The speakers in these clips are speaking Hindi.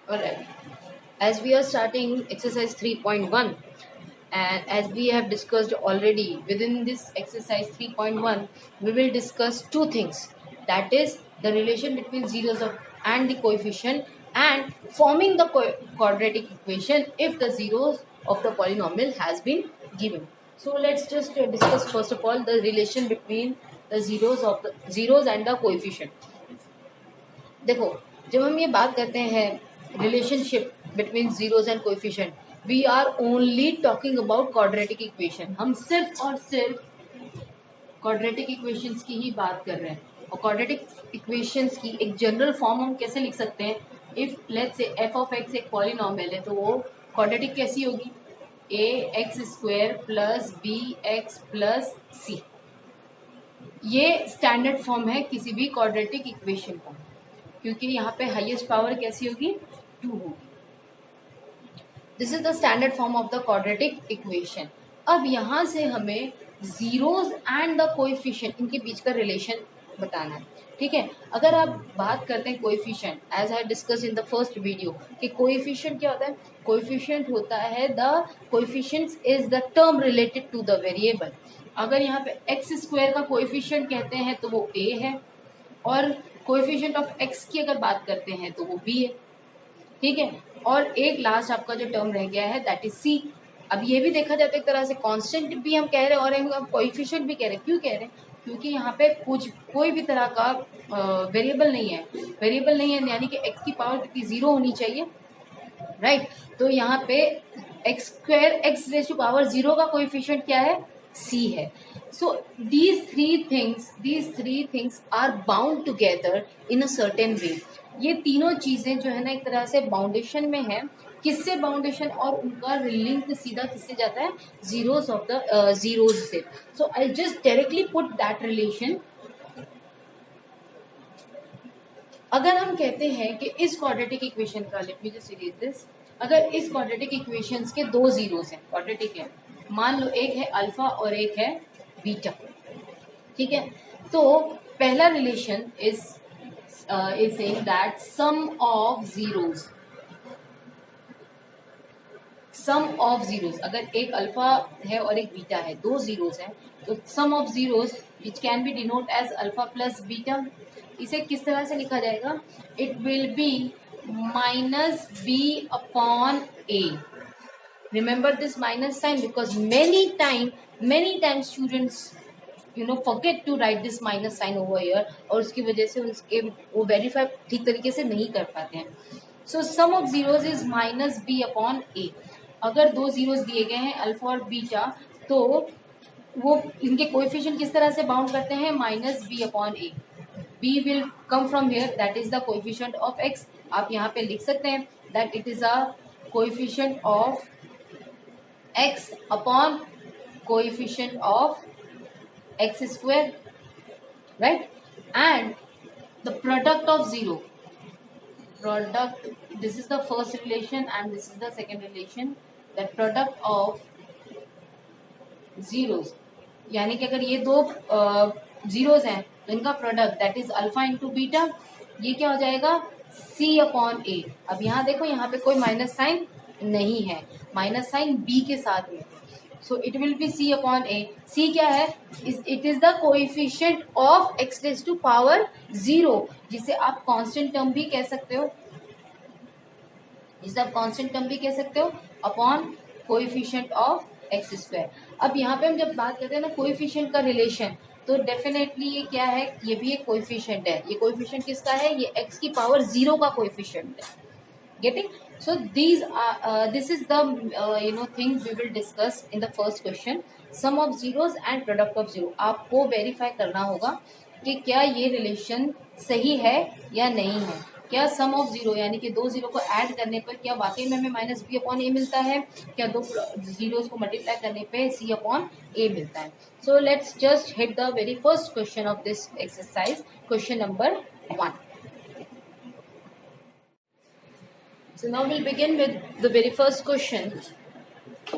Alright, as we are starting exercise 3.1, and as we have discussed already, within this exercise 3.1 we will discuss two things, that is the relation between zeros and the coefficient, and forming the quadratic equation if the zeros of the polynomial has been given. So let's just discuss first of all the relation between the zeros and the coefficient. देखो, जब हम ये बात करते हैं relationship between zeros and coefficient, we are only talking about quadratic equation. हम सिर्फ और सिर्फ क्वाड्रेटिक इक्वेशंस की ही बात कर रहे हैं. और क्वाड्रेटिक इक्वेशंस की एक जनरल फॉर्म हम कैसे लिख सकते हैं? If let's say f of x एक पॉलिनॉमियल है तो वो क्वाड्रेटिक कैसी होगी? A x square plus B x plus C. ये स्टैंडर्ड फॉर्म है किसी भी क्वाड्रेटिक इक्वेशन का, क्योंकि यहाँ पे हाईएस्ट पावर कैसी होगी? 2 होगी. This is the standard form of the quadratic equation. अब यहाँ से हमें जीरोस एंड द कोएफिशिएंट, इनके बीच का रिलेशन बताना है. ठीक है, अगर आप बात करते हैं coefficient, as I discuss in the first video, कि कोएफिशिएंट क्या होता है? कोएफिशिएंट होता है the coefficients is the term related to the variable. अगर यहाँ पे एक्स स्क्वायर का कोएफिशिएंट कहते हैं तो वो ए है, और कोएफिशिएंट ऑफ एक्स की अगर बात करते हैं तो वो बी है. ठीक है, और एक लास्ट आपका जो टर्म रह गया है दैट इज सी. अब ये भी देखा जाता है एक तरह से कांस्टेंट भी हम कह रहे हैं और हम कोएफिशिएंट भी कह रहे हैं. क्यों कह रहे हैं? क्योंकि यहाँ पे कोई भी तरह का वेरिएबल नहीं है. वेरिएबल नहीं है यानी कि एक्स की पावर कितनी? 0 होनी चाहिए, राइट. तो यहाँ पे x square x raise to power 0 का कोएफिशिएंट क्या है? सी है. So these three things are bound together in a certain way. ये तीनों चीजें जो है ना एक तरह से बाउंडेशन में है. किससे बाउंडेशन? और उनका लिंक सीधा किससे जाता है? जीरोस ऑफ द जीरोस से. So I'll just directly put that relation. अगर हम कहते हैं कि इस क्वाड्रेटिक इक्वेशन का, let me just read this, अगर इस क्वाड्रेटिक इक्वेशंस के दो जीरोस हैं, क्वाड्रेटिक है, मान लो एक है अल्फा और एक है बीटा. ठीक है, तो पहला relation is saying that sum of zeros, अगर एक अल्फा है और एक बीटा है, दो जीरोस है, तो sum of zeros which can be denote as alpha plus beta, इसे किस तरह से लिखा जाएगा? It will be minus B upon A. Remember this minus sign because many times students forget to write this minus sign over here, और उसकी वजह से उनके वो वेरीफाई ठीक तरीके से नहीं कर पाते हैं. So sum of zeros is minus b upon a. अगर दो जीरोस दिए गए हैं अल्फा और बीटा, तो वो इनके कोएफिशिएंट किस तरह से बाउंड करते हैं? Minus B upon a. b will come from here, that is the coefficient of x. आप यहाँ पे लिख सकते हैं that it is a coefficient of x upon coefficient of x square, right? And the product of this is the first relation and this is the second relation, that product of zeros, यानी कि अगर ये दो जीरोस हैं तो इनका product that is alpha into beta, ये क्या हो जाएगा? c अपॉन ए. अब यहाँ देखो, यहाँ पे कोई माइनस साइन नहीं है, माइनस साइन b के साथ में, so it will be c upon a. c क्या है? It is the coefficient of x raise to power 0, जिसे आप कांस्टेंट टर्म भी कह सकते हो, upon coefficient of x square. अब यहाँ पे हम जब बात करते हैं ना कोएफिशिएंट का रिलेशन, तो डेफिनेटली ये क्या है? ये भी एक कोएफिशिएंट है. ये कोएफिशिएंट किसका है? ये x की पावर 0 का कोएफिशिएंट है. Getting? So this is the things we will discuss in the first question. Sum of zeros and product of zero. आपको वेरीफाई करना होगा कि क्या ये रिलेशन सही है या नहीं है. क्या सम ऑफ जीरो यानी कि दो जीरो को ऐड करने पर क्या वाकई में हमें माइनस बी अपॉन ए मिलता है? क्या दो जीरोस को मल्टीप्लाई करने पे सी अपॉन ए मिलता है? So let's just hit the very first question of this exercise, question number 1. So now we'll begin with the very first question.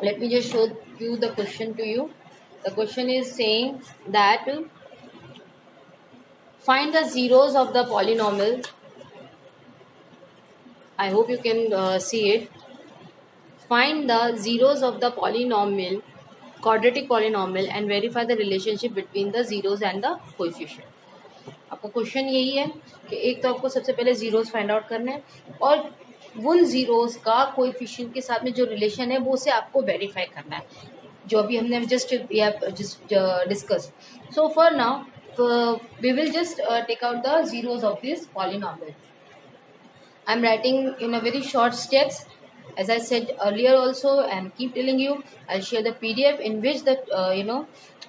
Let me just show you the question to you. The question is saying that find the zeros of the polynomial I hope you can see it. Find the zeros of the polynomial, quadratic polynomial, and verify the relationship between the zeros and the coefficient. आपका क्वेश्चन यही है कि एक तो आपको सबसे पहले जीरोस फाइंड आउट करने हैं और उन जीरोस का कोएफिशिएंट के साथ में जो रिलेशन है वो उसे आपको वेरीफाई करना है, जो अभी हमने just discuss. So for now we will just take out the zeros of this polynomial. I'm writing in a very short steps. As I said earlier also, and keep telling you, I'll share the PDF in which the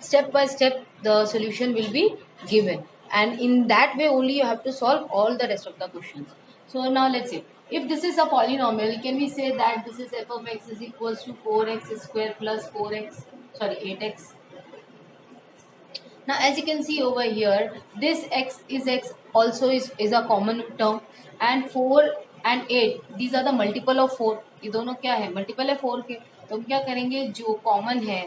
step by step the solution will be given, and in that way only you have to solve all the rest of the questions. So now let's see. If this is a polynomial, can we say that this is f of x is equals to 4x square plus 8x. Now as you can see over here, this x also is a common term, and 4 and 8 these are the multiple of 4. ये दोनों क्या है, मल्टीपल है 4 के. तो हम क्या करेंगे, जो कॉमन है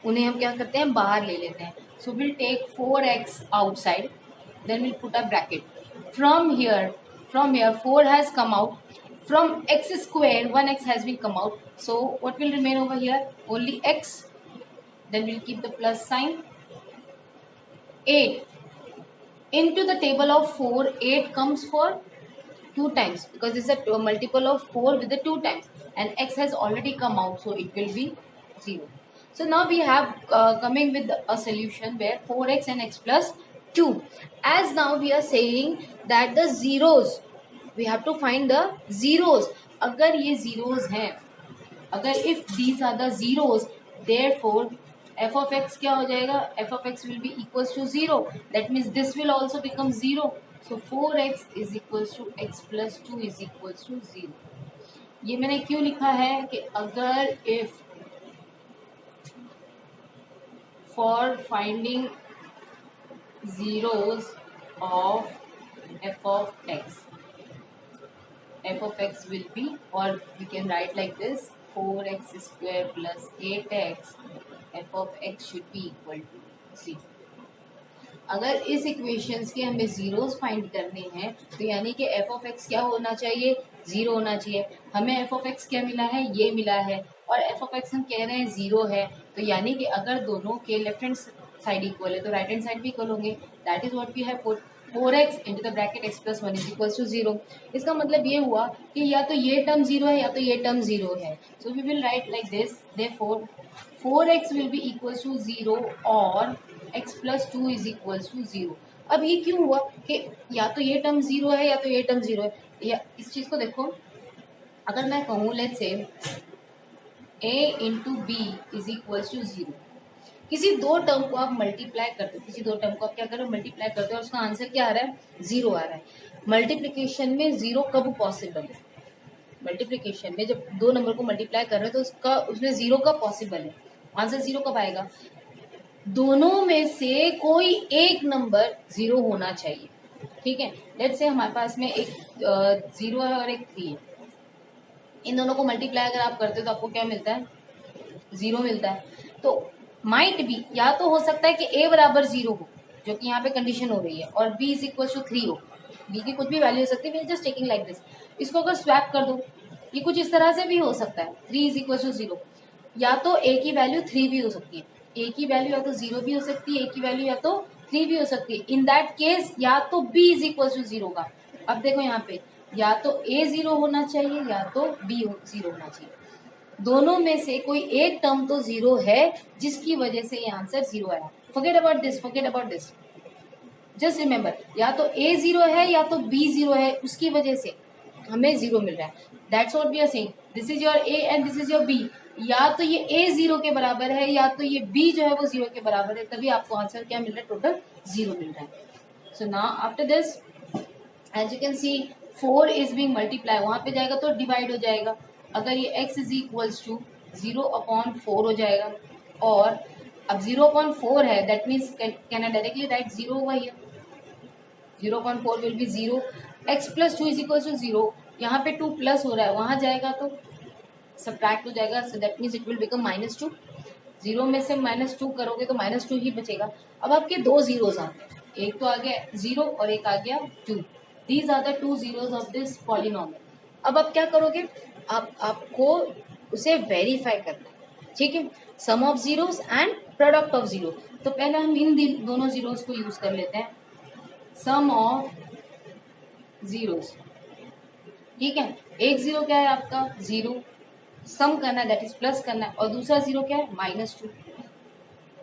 उन्हें हम क्या करते हैं, बाहर ले लेते हैं. So will take 4x outside, then we'll put a bracket. From here 4 has come out. From x square 1x has been come out. So what will remain over here, only x. Then we'll keep the plus sign. 8 into the table of 4, 8 comes for 2 times because this is a multiple of 4 with the 2 times, and x has already come out, so it will be 0. So now we have coming with a solution where 4x and x plus 2. As now we are saying that the zeros, we have to find the zeros. अगर ये zeros हैं, अगर if these are the zeros, therefore f of x क्या हो जाएगा, f of x will be equals to 0. That means this will also become 0. So 4x is equals to x plus 2 is equals to 0. ये मैंने क्यों लिखा है कि अगर if for finding zeros of f of x will be, or we can write like this, 4x square plus 8x, f of x should be equal to 0. अगर इस इक्वेशंस के हमें जीरोस फाइंड करने हैं तो यानी कि f of x क्या होना चाहिए, 0 होना चाहिए. हमें f of x क्या मिला है, ये मिला है, और f of x हम कह रहे हैं 0 है. तो यानी कि अगर दोनों के लेफ्ट हैंड साइड इक्वल है तो राइट हैंड साइड भी इक्वल होंगे. That is what we have put, 4x into the bracket x plus 1 is equals to 0. इसका मतलब ये हुआ कि या तो ये टर्म 0 है या तो ये टर्म 0 है. So we will write like this, therefore 4x will be equals to 0 और x plus 2 is equals to 0. अब ये क्यों हुआ कि या तो ये टर्म 0 है या तो ये टर्म 0 है. या इस चीज को देखो, अगर मैं कहूँ let's say a into b is equals to 0, किसी दो टर्म को आप मल्टीप्लाई करते हो, किसी दो टर्म को आप क्या कर रहे हो, मल्टीप्लाई करते हो और उसका आंसर क्या आ रहा है, 0 आ रहा है. मल्टीप्लिकेशन में 0 कब पॉसिबल है, मल्टीप्लिकेशन में जब दो नंबर को मल्टीप्लाई कर रहे हो तो उसमें 0 कब पॉसिबल है, आंसर 0 कब आएगा, दोनों में से कोई एक नंबर 0 होना चाहिए. ठीक है, लेट्स से हमारे पास में एक 0 है और एक 3 है. इन दोनों को मल्टीप्लाई अगर आप करते हो तो आपको क्या मिलता है, 0 मिलता है. तो माइट बी, या तो हो सकता है कि a बराबर 0 हो, जो कि यहाँ पे कंडीशन हो रही है, और b इज इक्वल टू 3 हो. b की कुछ भी वैल्यू हो सकती है, जस्ट टेकिंग लाइक दिस. इसको अगर स्वैप कर दो, ये कुछ इस तरह से भी हो सकता है, 3 इज इक्वल टू 0. या तो a की वैल्यू 3 भी हो सकती है, a की वैल्यू या तो 0 भी हो सकती है, a की वैल्यू या तो 3 भी हो सकती है. इन दैट केस या तो b इज इक्वल टू 0 का. अब देखो यहाँ पे या तो a 0 होना चाहिए या तो b 0 होना चाहिए. दोनों में से कोई एक टर्म तो 0 है जिसकी वजह से ये आंसर 0 आया. Forget about this, just remember, या तो a 0 है या तो b 0 है, उसकी वजह से हमें 0 मिल रहा है. That's what we are saying, this is your a and this is your b. या तो ये a 0 के बराबर है या तो ये b जो है वो 0 के बराबर है, तभी आपको आंसर क्या मिल रहा है, टोटल 0 मिल रहा है. So now after this as you can see 4 is being multiply, वहां पे जाएगा तो डिवाइड हो जाएगा. अगर ये x इज इक्वल्स टू 0/4 हो जाएगा, और अब 0/4 है, that means can I directly write 0 over here, 0/4 will be 0. x plus 2 is equals to 0, यहाँ पे 2 प्लस हो रहा है, वहां जाएगा तो सब्ट्रैक्ट हो जाएगा, so that means it will become -2. 0 में से -2 करोगे तो -2 ही बचेगा. अब आपके दो जीरोस आते हैं, एक तो आ गया 0 और एक आ गया 2. These are the 2 zeros of this polynomial. अब आप क्या करोगे, आपको उसे वेरीफाई करना है, ठीक है। Sum of zeros and product of zero. तो पहले हम इन दोनों जीरोस को यूज कर लेते हैं। सम ऑफ जीरोस, ठीक है। एक जीरो क्या है आपका, जीरो, सम करना है दैट इज प्लस करना है, और दूसरा जीरो क्या है, -2।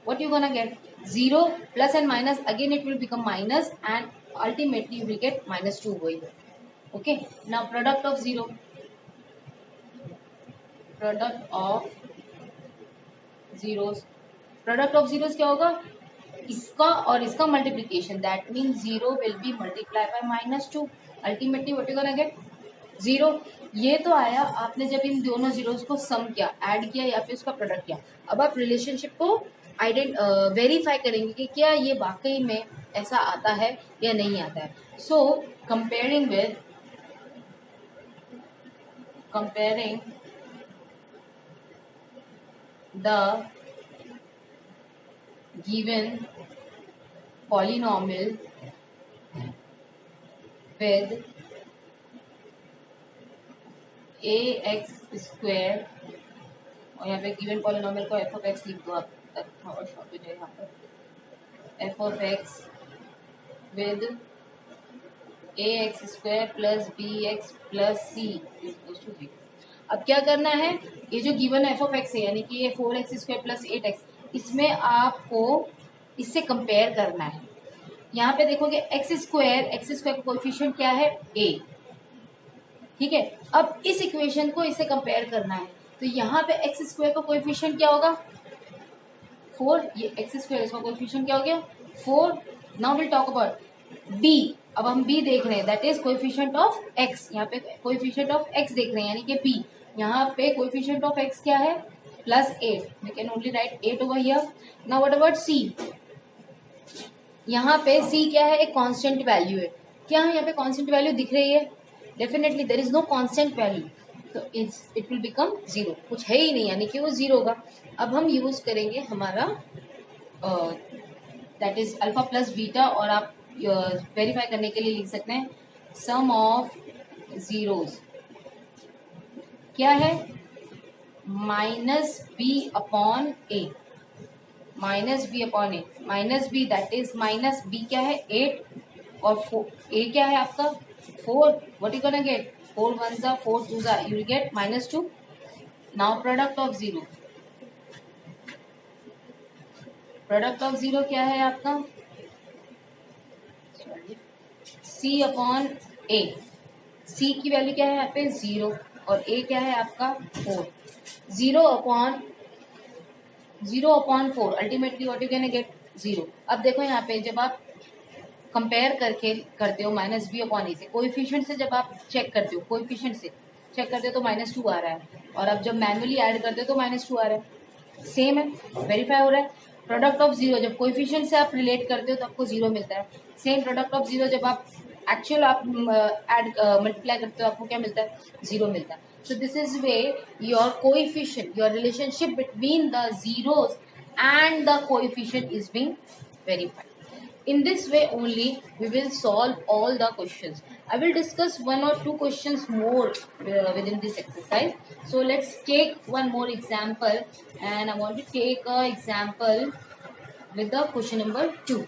what you gonna get, 0 plus and minus, again it will become minus, and ultimately you will get -2 over here. Okay, now product of zero, product of zeros, product of zeros क्या होगा, इसका और इसका multiplication, that mean 0 will be multiplied by -2, ultimately what you gonna get, 0। ये तो आया आपने जब इन दोनों जीरोस को सम किया, ऐड किया या फिर उसका प्रोडक्ट किया। अब आप रिलेशनशिप को वेरीफाई करेंगे कि क्या ये वाकई में ऐसा आता है या नहीं आता है। सो comparing the given polynomial with ax square, और यहाँ पे गिवन पॉलिनोमियल को f ऑफ x लिख दो आप, और शॉर्ट हो जाए यहाँ पर, f of x with ax square plus bx plus c equals to 0। अब क्या करना है, ये जो गिवन f ऑफ x है यानी कि ये 4x स्क्वायर प्लस 8x, इसमें आपको इससे कंपेयर करना है। यहाँ पे देखोगे x स्क्वायर का कोएफिशिएंट क्या है, a, ठीक है। अब इस इक्वेशन को इससे कंपेयर करना है, तो यहाँ पे एक्स स्क्वायर का कोएफिशिएंट क्या होगा, 4, ये एक्स स्क्वायर, इसका कोएफिशिएंट क्या हो गया, 4। Now will talk about b. अब हम बी देख रहे हैं, that is coefficient of x, यहाँ पे कोएफिशिएंट ऑफ एक्स देख रहे हैं यानी कि बी। यहाँ पे कोएफिशिएंट ऑफ एक्स क्या है, +8, we can only write 8 over here. Now what about C, यहाँ पे सी क्या है, एक कांस्टेंट वैल्यू है। क्या है यहाँ पे कांस्टेंट वैल्यू दिख रही है, definitely there is no constant value, तो इट विल बिकम 0, कुछ है ही नहीं यानी कि वो 0 होगा। अब हम यूज करेंगे हमारा that is alpha plus beta, और आप वेरीफाई करने के लिए लिख सकते हैं सम ऑफ जीरोस क्या है, -b upon a, minus b that is minus b क्या है 8, और a क्या है आपका 4, what you gonna get, 4 1s are 4 2s are, you will get -2। Now product of zero क्या है आपका, c अपॉन a, c की वैल्यू क्या है यहाँ पे 0, और a क्या है आपका 4, 0 upon 4, ultimately what you can get 0। अब देखो यहाँ पे जब आप कंपेयर करते हो -b अपॉन a से, कोएफिशिएंट से जब आप चेक करते हो, कोएफिशिएंट से चेक करते हो तो -2 आ रहा है, और अब जब मैनुअली ऐड करते हो तो -2 आ रहा है, सेम है, वेरीफाई हो रहा है। प्रोडक्ट ऑफ जीरो, जब कोएफिशिएंट से आप रिलेट करते हो तो आपको 0 मिलता है। सेम प्रोडक्ट ऑफ जीरो जब आप एक्चुअल आप मल्टीप्लाई करते हो आपको क्या मिलता है, 0 मिलता है। So this is where your coefficient, your relationship between the zeros and the coefficient is being verified. In this way only we will solve all the questions. I will discuss 1 or 2 questions more within this exercise. So let's take one more example, and I want to take an example with the question number 2.